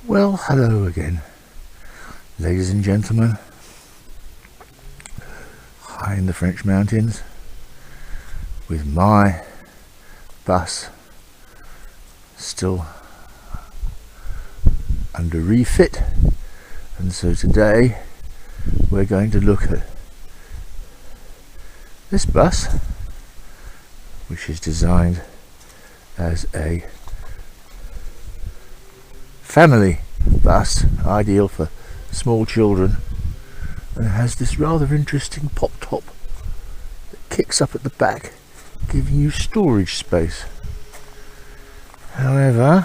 Well, hello again, ladies and gentlemen, high in the French mountains, with my bus still under refit. And so today we're going to look at this bus, which is designed as a family bus, ideal for small children, and it has this rather interesting pop top that kicks up at the back, giving you storage space. However,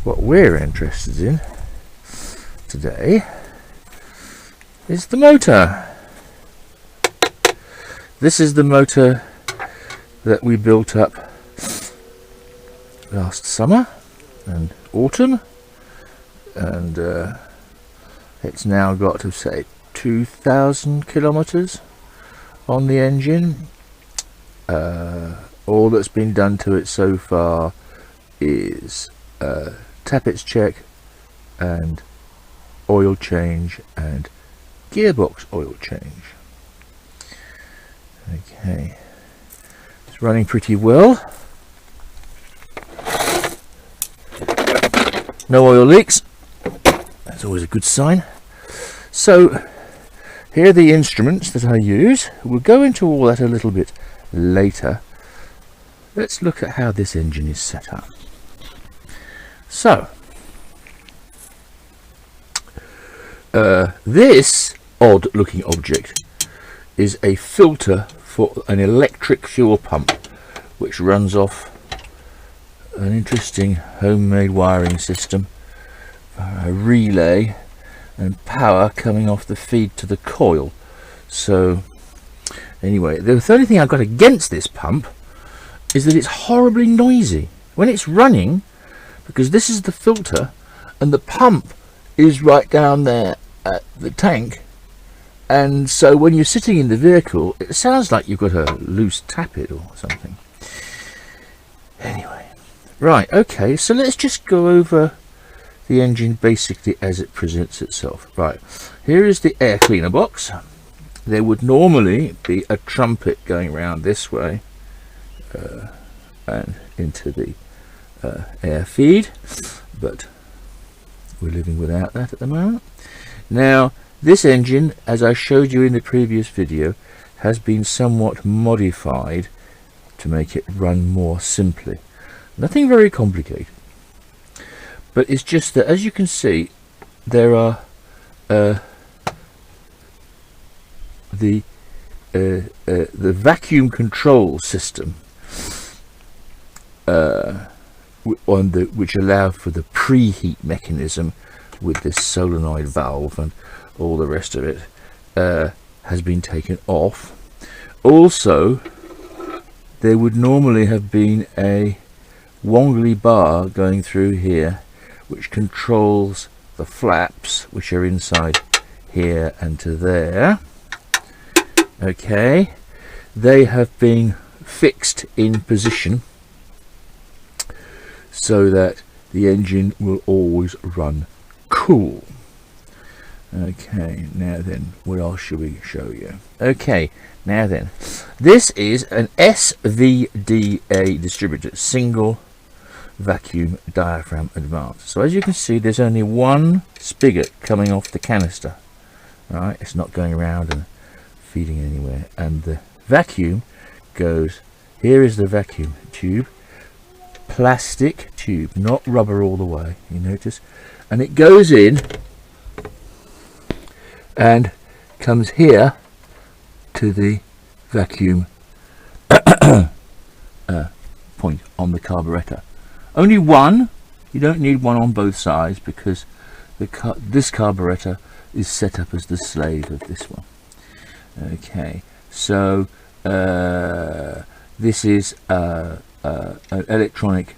what we're interested in today is the motor. This is the motor that we built up last summer and autumn, and it's now got to say 2,000 kilometers on the engine. All that's been done to it so far is tappets check and oil change and gearbox oil change. Okay, it's running pretty well. No oil leaks, that's always a good sign. So here are the instruments that I use. We'll go into all that a little bit later. Let's look at how this engine is set up. So this odd looking object is a filter for an electric fuel pump, which runs off an interesting homemade wiring system, a relay and power coming off the feed to the coil. So anyway, the only thing I've got against this pump is that it's horribly noisy when it's running, because this is the filter and the pump is right down there at the tank, and so when you're sitting in the vehicle it sounds like you've got a loose tappet or something. Anyway, right, okay, so let's just go over the engine basically as it presents itself. Right, here is the air cleaner box. There would normally be a trumpet going around this way and into the air feed, but we're living without that at the moment. Now, this engine, as I showed you in the previous video, has been somewhat modified to make it run more simply. Nothing very complicated, but it's just that, as you can see, there are the vacuum control system which allow for the preheat mechanism with this solenoid valve and all the rest of it, has been taken off. Also, there would normally have been a wongly bar going through here which controls the flaps, which are inside here and to there. Okay, they have been fixed in position so that the engine will always run cool. Okay, now then, what else should we show you? Okay, now then, this is an SVDA distributor, single vacuum diaphragm advanced. So as you can see, there's only one spigot coming off the canister. Right, it's not going around and feeding anywhere, and the vacuum goes, here is the vacuum tube, plastic tube, not rubber all the way, you notice, and it goes in and comes here to the vacuum point on the carburetor. Only one, you don't need one on both sides, because this carburetor is set up as the slave of this one. Okay, so this is an electronic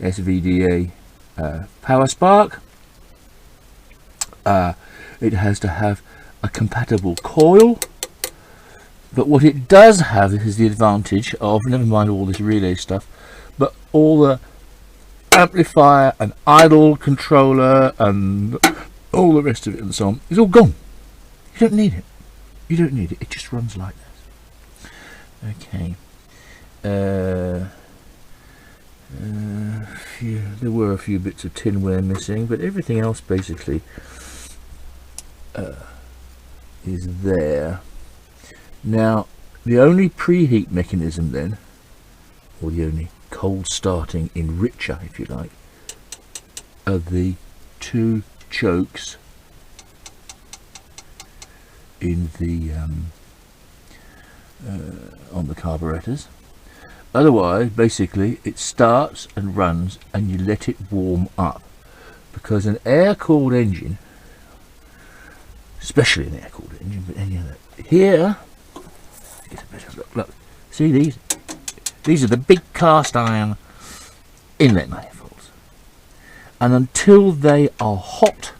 SVDA power spark. It has to have a compatible coil, but what it does have is the advantage of, never mind all this relay stuff, but all the amplifier, an idle controller, and all the rest of it and so on, is all gone. You don't need it. You don't need it. It just runs like this. Okay. There were a few bits of tinware missing, but everything else basically is there. Now, the only preheat mechanism then, or the only cold starting enricher, if you like, are the two chokes in the on the carburetors. Otherwise, basically, it starts and runs and you let it warm up, because an air-cooled engine, especially an air-cooled engine, but any other, here, get a better look, look, see these are the big cast iron inlet manifolds, and until they are hot,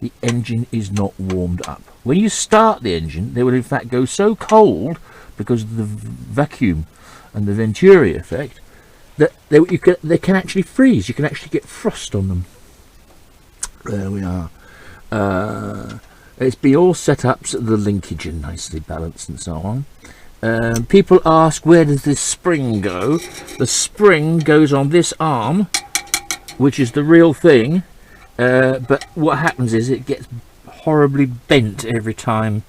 the engine is not warmed up. When you start the engine, they will in fact go so cold because of the vacuum and the Venturi effect that they can actually freeze. You can actually get frost on them. There we are. It's been all set up so the linkage is nicely balanced and so on. People ask, where does this spring go? The spring goes on this arm, which is the real thing, but what happens is it gets horribly bent every time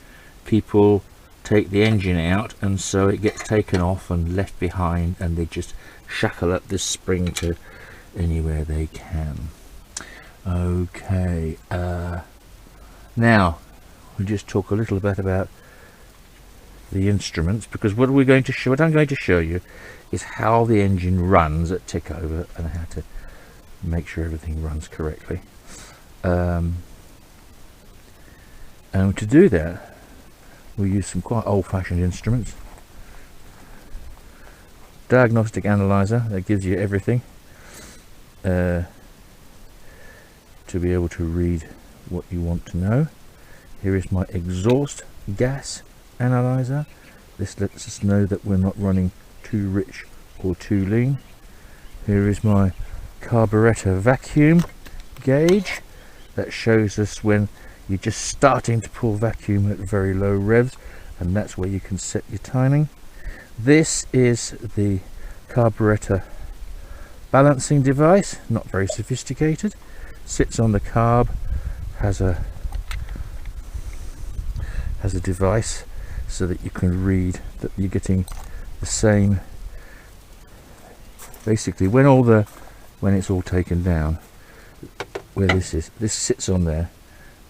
people take the engine out, and so it gets taken off and left behind, and they just shackle up this spring to anywhere they can. Okay, now we'll just talk a little bit about the instruments, because what I'm going to show you is how the engine runs at tick over and how to make sure everything runs correctly. And to do that, we use some quite old-fashioned instruments. Diagnostic analyzer that gives you everything to be able to read what you want to know. Here is my exhaust gas analyzer. This lets us know that we're not running too rich or too lean. Here is my carburetor vacuum gauge that shows us when you're just starting to pull vacuum at very low revs, and that's where you can set your timing. This is the carburetor balancing device, not very sophisticated, sits on the carb, has a device so that you can read that you're getting the same, basically when it's all taken down, where this sits on there,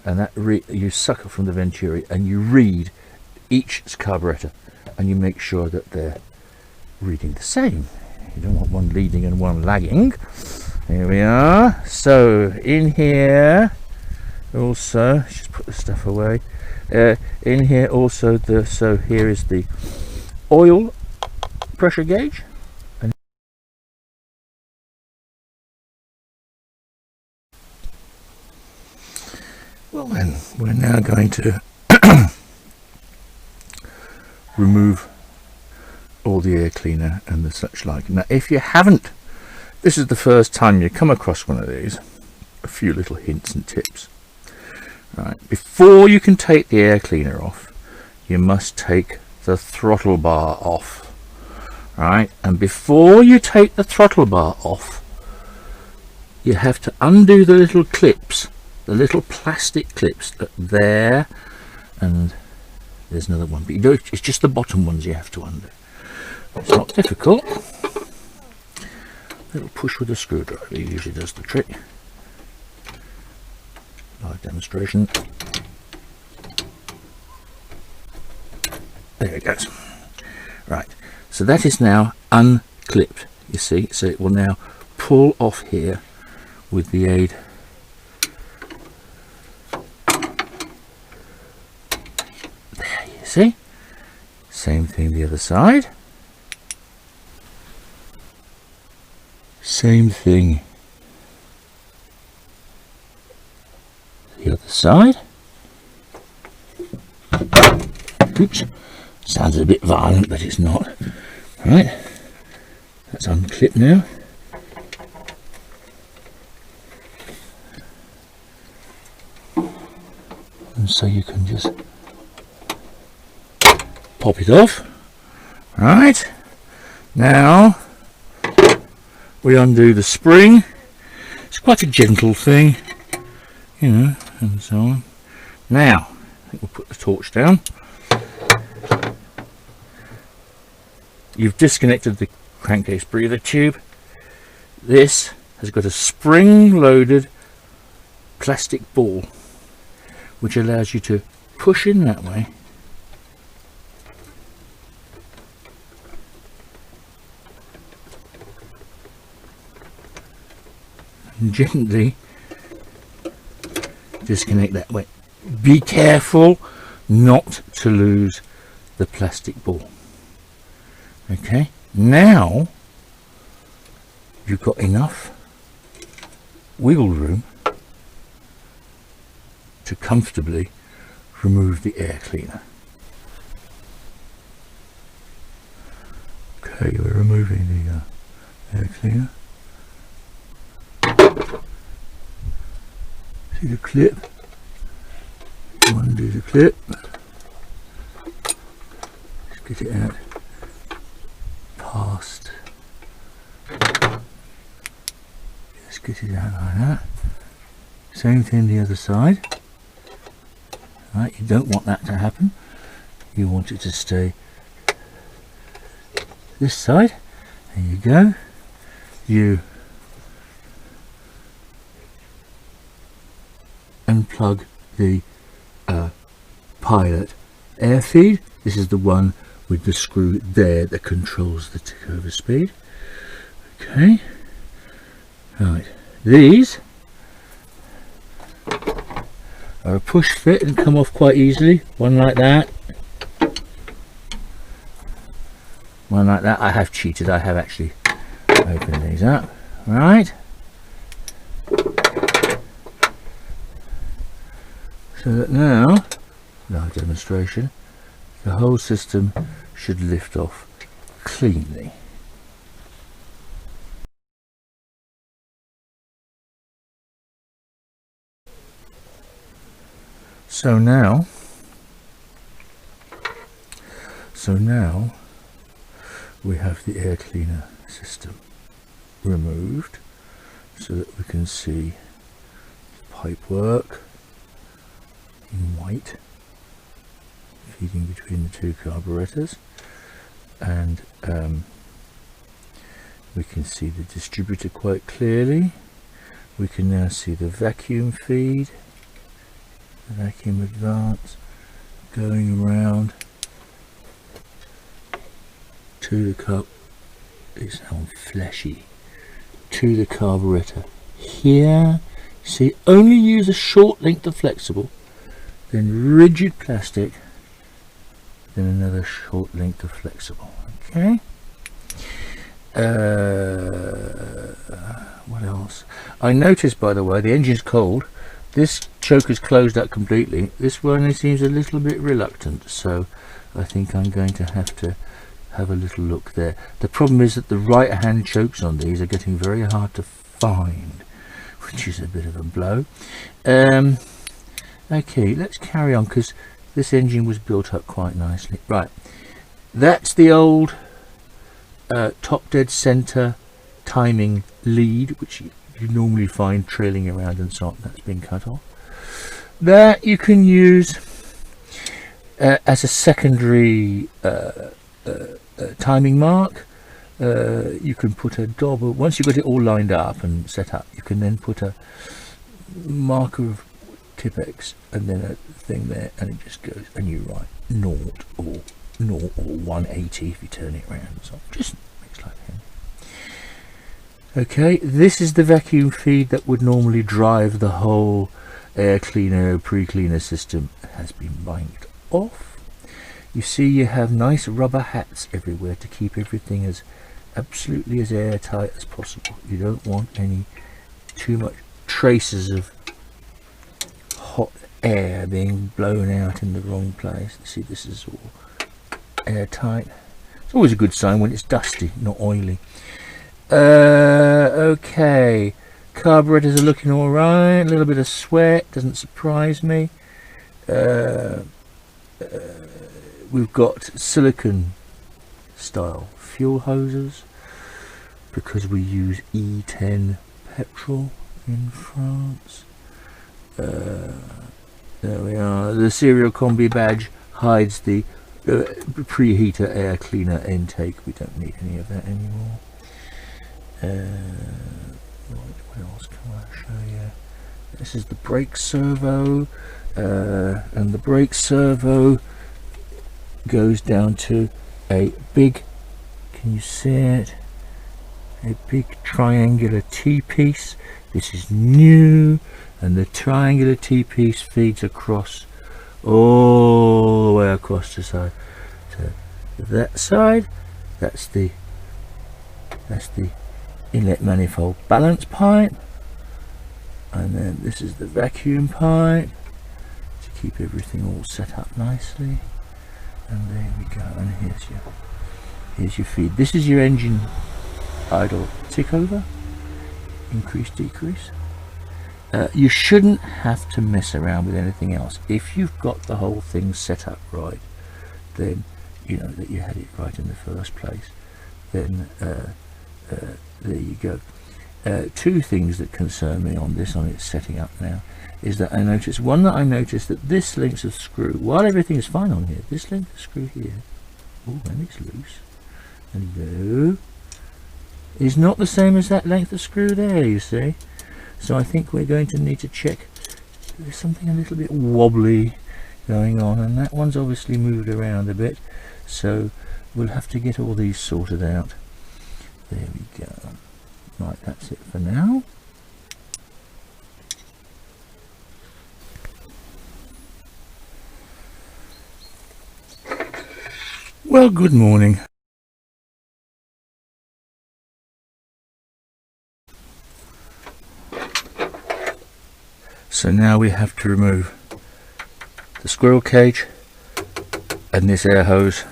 and that you suck it from the Venturi and you read each carburetor and you make sure that they're reading the same. You don't want one leading and one lagging. Here we are. So in here also, just put the stuff away, in here also so here is the oil pressure gauge. Well then, we're now going to remove all the air cleaner and the such like. Now if you haven't, this is the first time you come across one of these, a few little hints and tips. Right, before you can take the air cleaner off, you must take the throttle bar off. Right, and before you take the throttle bar off, you have to undo the little clips, the little plastic clips that there, and there's another one, but you know, it's just the bottom ones you have to undo. It's not difficult. A little push with a screwdriver usually does the trick. Live demonstration. There it goes. Right, so that is now unclipped, you see, so it will now pull off here with the aid there, you see. Same thing the other side. Same thing the other side. Oops, sounds a bit violent, but it's not. Right, that's unclipped now. so you can just pop it off. Right, now we undo the spring. It's quite a gentle thing, you know, and so on. Now I think we'll put the torch down. You've disconnected the crankcase breather tube. This has got a spring-loaded plastic ball which allows you to push in that way and gently disconnect that way. Be careful not to lose the plastic ball. Okay, now you've got enough wiggle room to comfortably remove the air cleaner. Okay, we're removing the air cleaner. See the clip? Undo the clip. Let's get it out past. Let's get it out like that. Same thing the other side. Right, you don't want that to happen. You want it to stay this side. There you go. You unplug the pilot air feed. This is the one with the screw there that controls the tick over speed. Okay, right, these are a push fit and come off quite easily. One like that, one like that. I have cheated, I have actually opened these up. Right, so that now, live demonstration, the whole system should lift off cleanly. So now we have the air cleaner system removed so that we can see the pipe work in white feeding between the two carburettors, and we can see the distributor quite clearly. We can now see the vacuum feed, the vacuum advance going around to the it sounds fleshy, to the carburetor here. See, only use a short length of flexible, then rigid plastic, then another short length of flexible. Okay, what else? I noticed, by the way, the engine's cold. This choke is closed up completely. This one seems a little bit reluctant, so I think I'm going to have a little look there. The problem is that the right hand chokes on these are getting very hard to find, which is a bit of a blow. Okay, let's carry on, because this engine was built up quite nicely. Right, that's the old top dead center timing lead, which you normally find trailing around and so on. That's been cut off. That you can use as a secondary timing mark. You can put a dauber, once you've got it all lined up and set up, you can then put a marker of Tipex and then a thing there, and it just goes, and you write 0 or 180 if you turn it around. So just makes life handy. Okay, this is the vacuum feed that would normally drive the whole air cleaner, pre-cleaner system. It has been banked off. You see, you have nice rubber hats everywhere to keep everything as absolutely as airtight as possible. You don't want any too much traces of hot air being blown out in the wrong place. See, this is all airtight. It's always a good sign when it's dusty, not oily. Okay, carburetors are looking all right. A little bit of sweat, doesn't surprise me. we've got silicon style fuel hoses because we use E10 petrol in France. There we are. The serial combi badge hides the preheater air cleaner intake. We don't need any of that anymore. What else can I show you? This is the brake servo, and the brake servo goes down to a big, can you see it? A big triangular T-piece. This is new, and the triangular T-piece feeds across all the way across the side. So that side, that's the inlet manifold balance pipe, and then this is the vacuum pipe to keep everything all set up nicely. And there we go. And here's your feed. This is your engine idle tick over, increase, decrease. You shouldn't have to mess around with anything else. If you've got the whole thing set up right, then you know that you had it right in the first place. Then there you go. Two things that concern me on this, on its setting up now, is that I noticed that this length of screw, while everything is fine on here, this length of screw here, oh, and it's loose, hello, is not the same as that length of screw there, you see. So I think we're going to need to check. There's something a little bit wobbly going on, and that one's obviously moved around a bit, so we'll have to get all these sorted out. There we go. Right, that's it for now. Well, good morning. So now we have to remove the squirrel cage and this air hose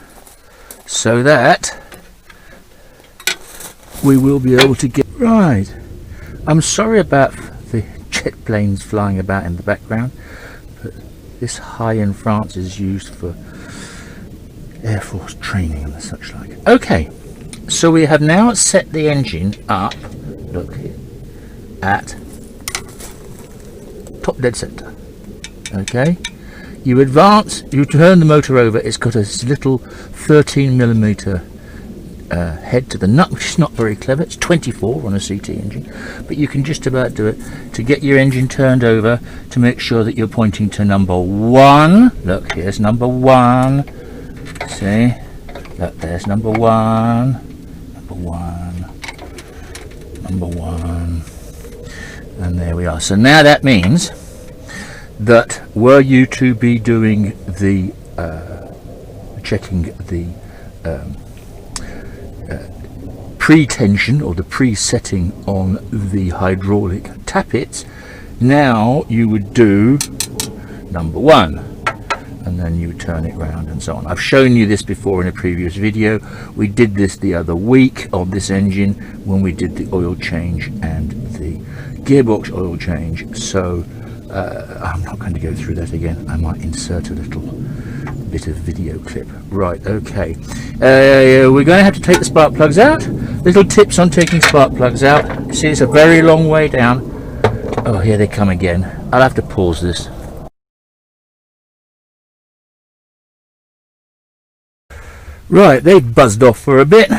so that we will be able to get right. I'm sorry about the jet planes flying about in the background, but this high in France is used for Air Force training and such like. Okay, so we have now set the engine up, look here, at top dead center. Okay, you advance, you turn the motor over, it's got a little 13mm head to the nut, which is not very clever. It's 24 on a CT engine, but you can just about do it to get your engine turned over to make sure that you're pointing to number 1. Look, here's number 1. See? Look, there's number 1. Number 1. Number 1. And there we are. So now that means that were you to be doing the checking the pre-tension or the pre-setting on the hydraulic tappets, now you would do number 1, and then you turn it round and so on. I've shown you this before in a previous video. We did this the other week on this engine when we did the oil change and the gearbox oil change, so I'm not going to go through that again. I might insert a little bit of video clip. Right, okay. We're going to have to take the spark plugs out. Little tips on taking spark plugs out. You see, it's a very long way down. Oh, here they come again. I'll have to pause this. Right, they've buzzed off for a bit.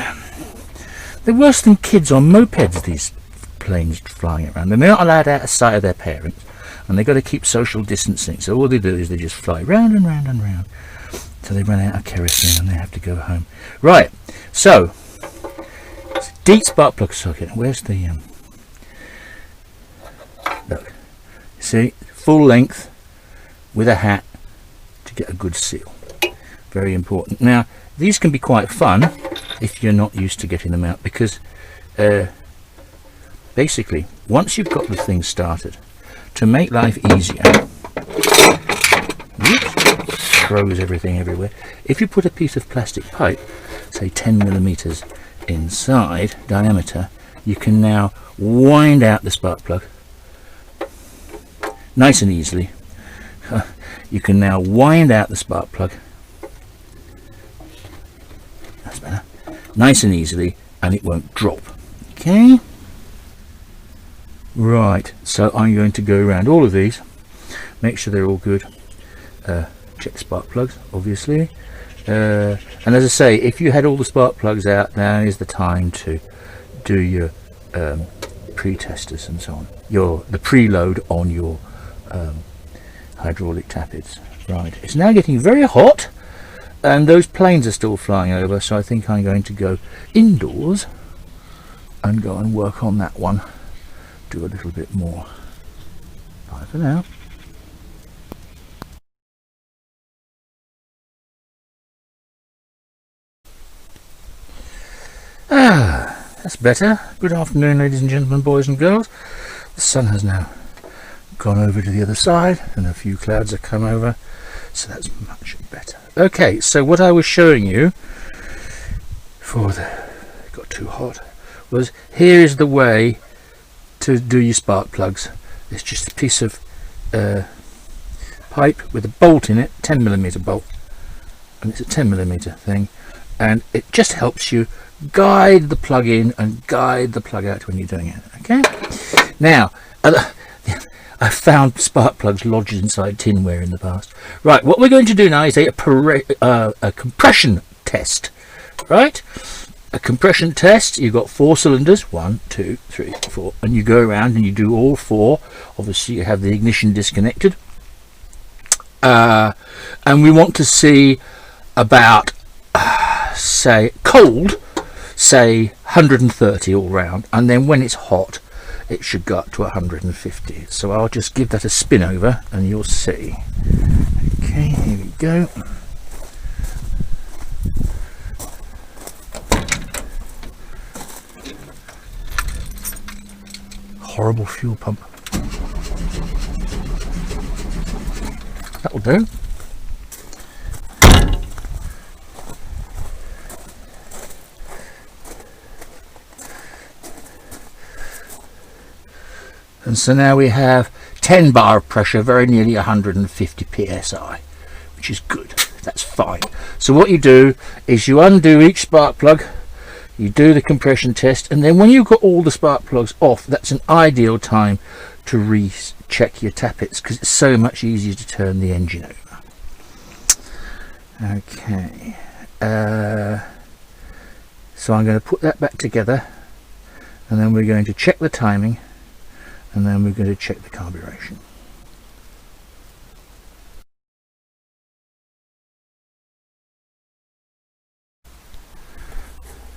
They're worse than kids on mopeds, these planes flying around. They're not allowed out of sight of their parents, and they've got to keep social distancing. So all they do is they just fly round and round and round till they run out of kerosene and they have to go home. Right, so it's a deep spark plug socket. Where's the look? See, full length with a hat to get a good seal. Very important. Now these can be quite fun if you're not used to getting them out, because basically once you've got the thing started, to make life easier, throws everything everywhere. If you put a piece of plastic pipe, say 10mm inside diameter, you can now wind out the spark plug nice and easily you can now wind out the spark plug. That's better. Nice and easily, and it won't drop. Okay. Right, so I'm going to go around all of these, make sure they're all good. Check spark plugs, obviously. And as I say, if you had all the spark plugs out, now is the time to do your pre-testers and so on. The preload on your hydraulic tappets. Right, it's now getting very hot, and those planes are still flying over, so I think I'm going to go indoors and go and work on that one. Do a little bit more. Bye for now. That's better. Good afternoon, ladies and gentlemen, boys and girls. The sun has now gone over to the other side, and a few clouds have come over, so that's much better. Okay, so what I was showing you before it got too hot was, here is the way to do your spark plugs. It's just a piece of pipe with a bolt in it, 10mm bolt, and it's a 10mm thing, and it just helps you guide the plug in and guide the plug out when you're doing it. Okay, now I've found spark plugs lodged inside tinware in the past. Right, what we're going to do now is a compression test. Right, a compression test. You've got 4 cylinders, 1, 2, 3, 4, and you go around and you do all 4. Obviously you have the ignition disconnected, and we want to see about say cold, say 130 all round, and then when it's hot it should go up to 150. So I'll just give that a spin over and you'll see. Okay, here we go. Horrible fuel pump. That'll do. And so now we have 10 bar of pressure, very nearly 150 psi, which is good. That's fine. So what you do is you undo each spark plug, you do the compression test, and then when you've got all the spark plugs off, that's an ideal time to recheck your tappets, because it's so much easier to turn the engine over. Okay, so I'm going to put that back together, and then we're going to check the timing, and then we're going to check the carburation.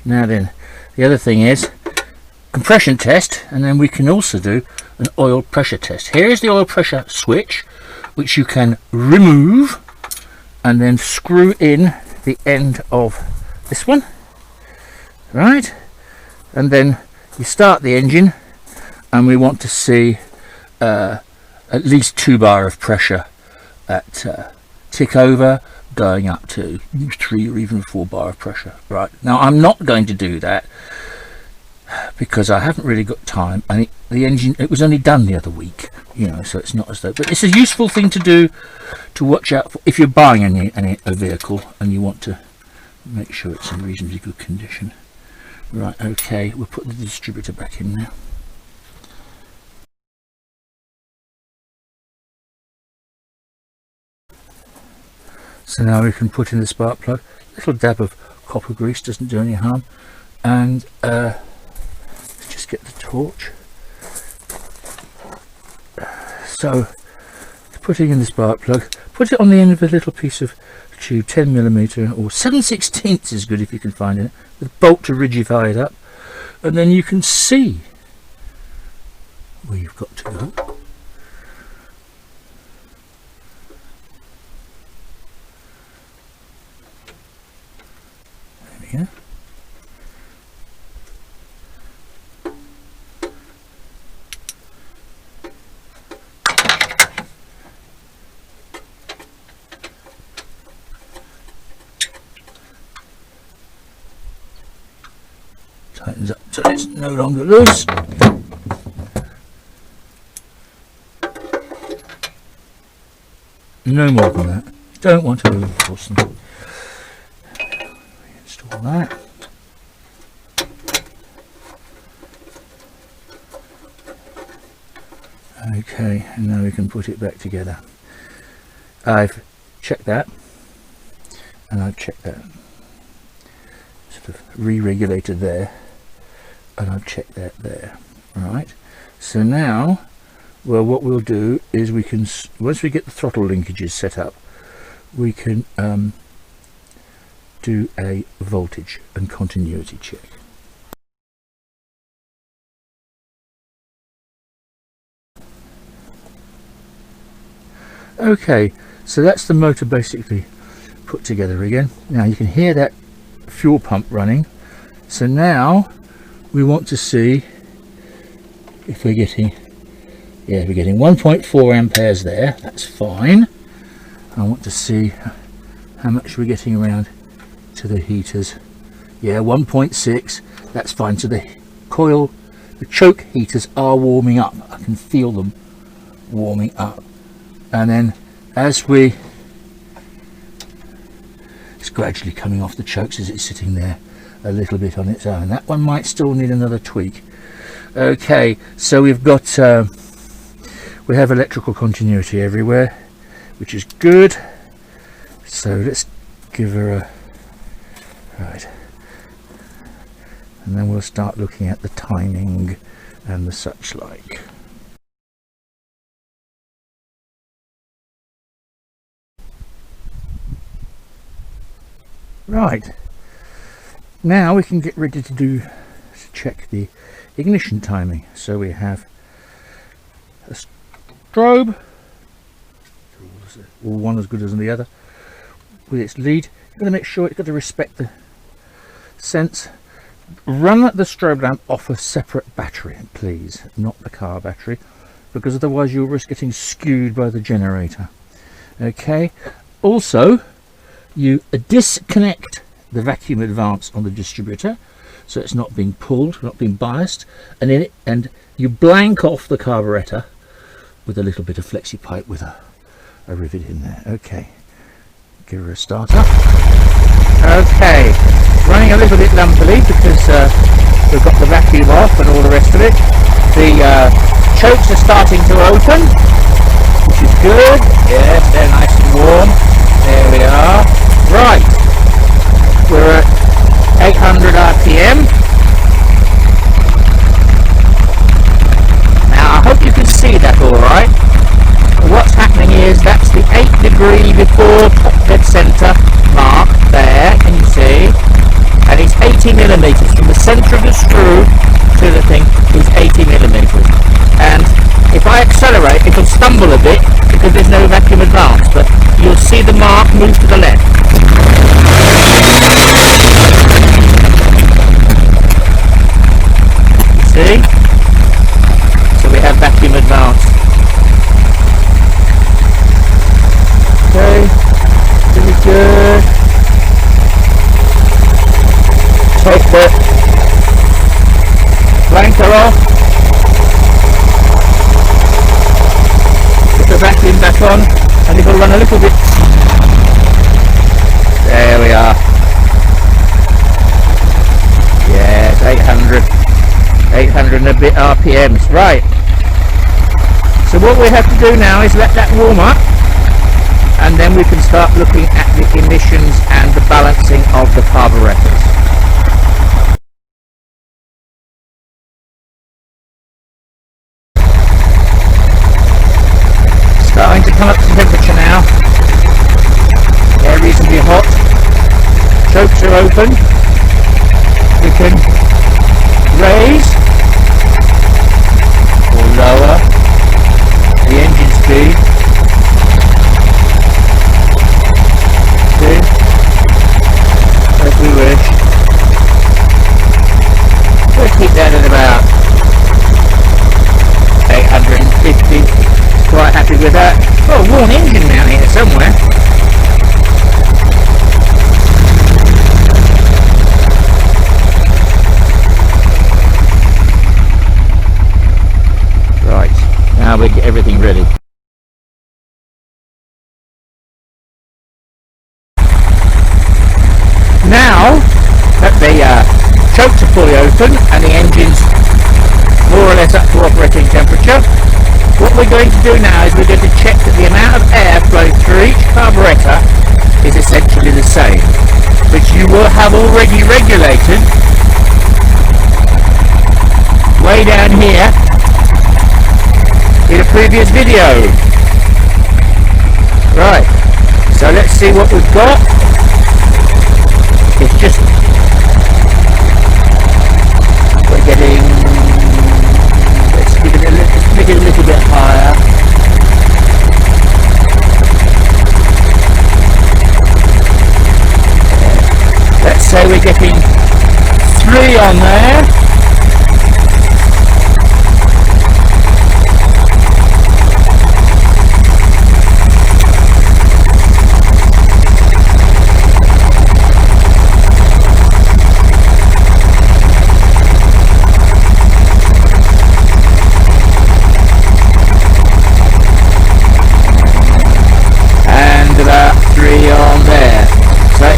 Now then, the other thing is compression test, and then we can also do an oil pressure test. Here is the oil pressure switch, which you can remove and then screw in the end of this one, right? And then you start the engine, and we want to see at least 2 bar of pressure at tick over, going up to 3 or even 4 bar of pressure. Right, now I'm not going to do that because I haven't really got time, and the engine, it was only done the other week, you know, so it's not as though, but it's a useful thing to do, to watch out for if you're buying a vehicle and you want to make sure it's in reasonably good condition. Right, okay, we'll put the distributor back in now. So now we can put in the spark plug. A little dab of copper grease doesn't do any harm. And let's just get the torch. So, putting in the spark plug, put it on the end of a little piece of tube, 10mm or 7/16 is good if you can find it, with a bolt to rigidify it up. And then you can see where you've got to go. Yeah. Tightens up so it's no longer loose. No more than that. Don't want to reinforce them. Install that. Okay, and now we can put it back together. I've checked that, and I've checked that sort of re-regulator there, and I've checked that there. Right, so now, well, what we'll do is we can, once we get the throttle linkages set up, we can do a voltage and continuity check. Okay, so that's the motor basically put together again. Now you can hear that fuel pump running. So now we want to see if we're getting, yeah, we're getting 1.4 amperes there. That's fine. I want to see how much we're getting around to the heaters. Yeah, 1.6. That's fine. So the coil, the choke heaters are warming up. I can feel them warming up. And then as it's gradually coming off the chokes as it's sitting there a little bit on its own. That one might still need another tweak. Okay, so we've got we have electrical continuity everywhere, which is good. So let's give her a right, and then we'll start looking at the timing and the such like. Right, now we can get ready to check the ignition timing. So we have a strobe, all one as good as the other, with its lead. You've got to make sure it's got to respect the sense. Run the strobe lamp off a separate battery, please, not the car battery, because otherwise you'll risk getting skewed by the generator. Okay, also you disconnect the vacuum advance on the distributor so it's not being pulled, not being biased, and you blank off the carburetor with a little bit of flexi pipe with a rivet in there. Okay, give her a start up. Okay, running a little bit lumpily because we've got the vacuum off and all the rest of it. The chokes are starting to open, which is good. Yes, they're nice and warm. There we are. Right, we're at 800 RPM. Now I hope you can see that all right. What's happening is that's the 8 degree before top dead center mark there, can you see? And it's 80 millimeters from the center of the screw to the thing is 80 millimeters. And if I accelerate, it'll stumble a bit because there's no vacuum advance, but you'll see the mark move to the left. You see? So we have vacuum advance. Okay, really good. Take the blanker off. Put the vacuum back on, and it'll run a little bit. There we are. Yes, 800 and a bit RPMs. Right. So what we have to do now is let that warm up, and then we can start looking at the emissions and the balancing of the carburettors. Starting to come up to temperature now. They're reasonably hot. Chokes are open. We can raise or lower the engine speed. See? As we wish. We'll keep that at about 850. Quite happy with that. Oh, warm engine down here somewhere. Right, now we get everything ready. chokes are fully open and the engine's more or less up to operating temperature. What we're going to do now is we're going to check that the amount of air flowing through each carburettor is essentially the same, which you will have already regulated way down here in a previous video. Right, so let's see what we've got. It's just, we're getting, let's make it a little bit higher. Let's say we're getting 3 on there.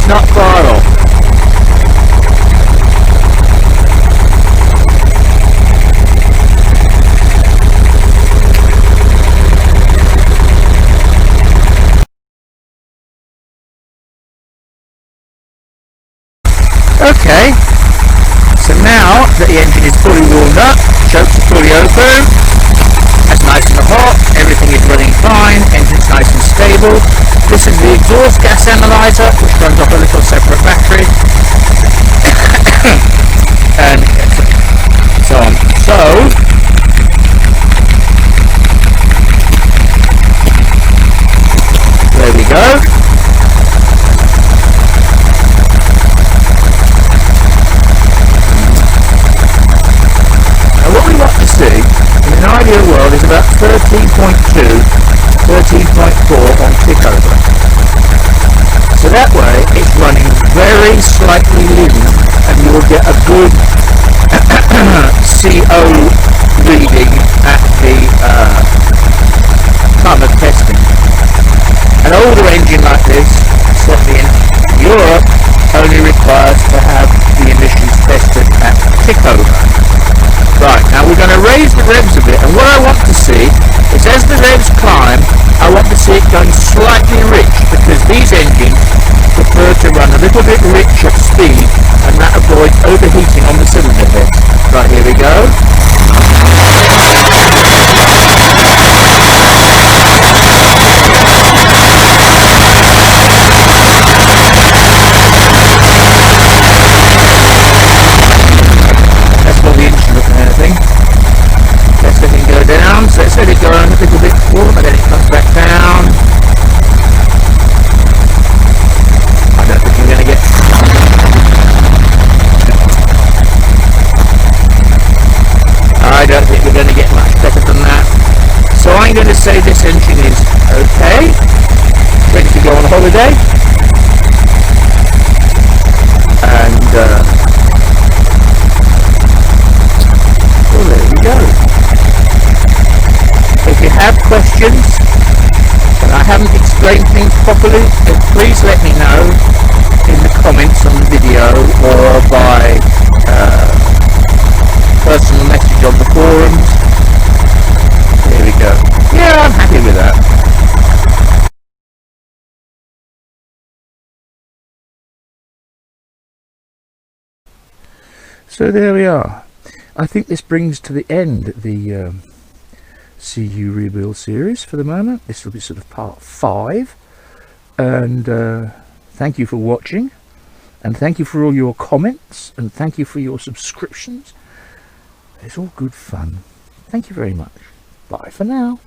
Not far off. Okay, so now that the engine is fully warmed up, chokes are fully open, that's nice and hot, everything is running fine, engine's nice and stable. This is the exhaust gas analyzer, which runs off a little separate battery, and so on. So, there we go. Now what we want to see, in an ideal world, is about 13.2, 13.4 on tick over. So that way it's running very slightly lean and you'll get a good CO reading at the time of testing. An older engine like this, certainly in Europe, only requires to have the emissions tested at tick over. Right, now we're going to raise the revs a bit, and what I want to see is as the revs climb, I want to see it going slightly rich, because these engines prefer to run a little bit rich at speed, and that avoids overheating on the cylinder head. Right, here we go. That's what the engine looking at, I think. Let's let it go down, so let's let it go a little bit warm, and then it comes back down. I don't think we're going to get... I don't think we're going to get much better than that. So I'm going to say this engine is okay, ready to go on holiday. And, well, there we go. If you have questions and I haven't explained things properly, then please let me know in the comments on the video or by personal message on the forums. There we go. Yeah, I'm happy with that. So there we are. I think this brings to the end the CU rebuild series for the moment. This will be sort of part 5, and thank you for watching, and thank you for all your comments, and thank you for your subscriptions. It's all good fun. Thank you very much. Bye for now.